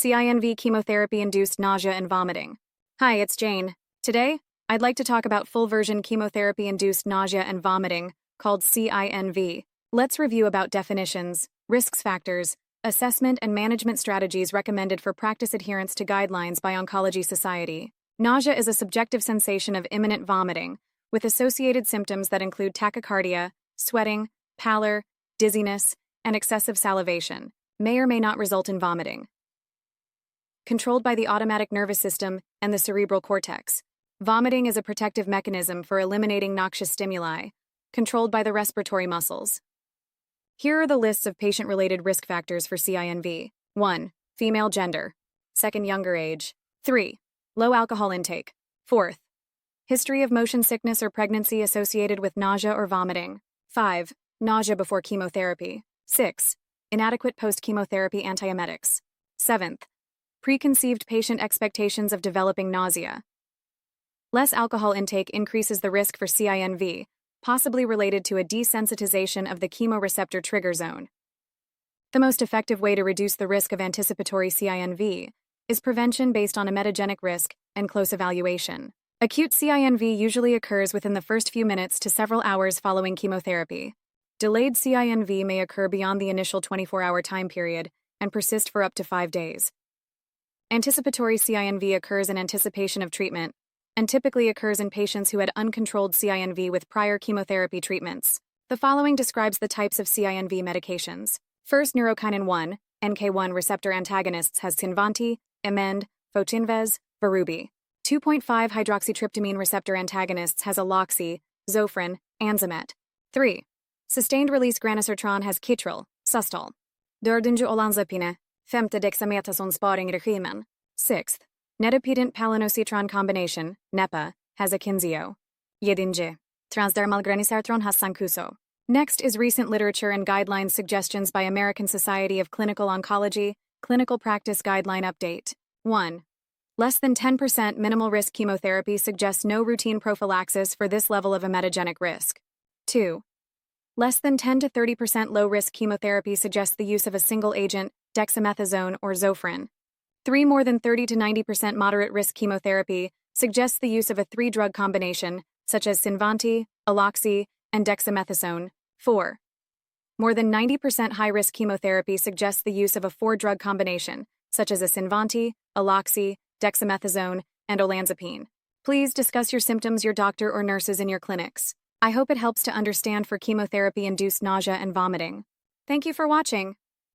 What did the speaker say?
CINV chemotherapy-induced nausea and vomiting. Hi, it's Jane. Today, I'd like to talk about full-version chemotherapy-induced nausea and vomiting, called CINV. Let's review about definitions, risk factors, assessment and management strategies recommended for practice adherence to guidelines by Oncology Society. Nausea is a subjective sensation of imminent vomiting, with associated symptoms that include tachycardia, sweating, pallor, dizziness, and excessive salivation, may or may not result in vomiting. Controlled by the autonomic nervous system and the cerebral cortex. Vomiting is a protective mechanism for eliminating noxious stimuli, controlled by the respiratory muscles. Here are the lists of patient-related risk factors for CINV. 1. Female gender. 2. Younger age. 3. Low alcohol intake. 4. History of motion sickness or pregnancy associated with nausea or vomiting. 5. Nausea before chemotherapy. 6. Inadequate post-chemotherapy antiemetics. 7. Preconceived patient expectations of developing nausea. Less alcohol intake increases the risk for CINV, possibly related to a desensitization of the chemoreceptor trigger zone. The most effective way to reduce the risk of anticipatory CINV is prevention based on a metagenic risk and close evaluation. Acute CINV usually occurs within the first few minutes to several hours following chemotherapy. Delayed CINV may occur beyond the initial 24-hour time period and persist for up to 5 days. Anticipatory CINV occurs in anticipation of treatment and typically occurs in patients who had uncontrolled CINV with prior chemotherapy treatments. The following describes the types of CINV medications. First, neurokinin 1, NK1 receptor antagonists has CINVANTI, Emend, Fotinvez, Varubi. 2.5 hydroxytryptamine receptor antagonists has Aloxi, Zofran, Anzamet. 3. Sustained release granisertron has Kitril, Sustol. 4. Olanzapine, 5. Dexamethason sparing-regimen. 6. Nedopedant palinositron combination, NEPA, has Akinzio. 7. Transdermal granisertron has Sancuso. Next is recent literature and guidelines suggestions by American Society of Clinical Oncology, Clinical Practice Guideline Update. 1. Less than 10% minimal risk chemotherapy suggests no routine prophylaxis for this level of a metagenic risk. 2. Less than 10 to 30% low-risk chemotherapy suggests the use of a single agent, dexamethasone or Zofran. 3. More than 30 to 90% moderate-risk chemotherapy suggests the use of a 3-drug combination, such as CINVANTI, Aloxi, and dexamethasone. 4. More than 90% high-risk chemotherapy suggests the use of a 4-drug combination, such as a CINVANTI, Aloxi, dexamethasone, and olanzapine. Please discuss your symptoms with your doctor or nurses in your clinics. I hope it helps to understand for chemotherapy-induced nausea and vomiting. Thank you for watching.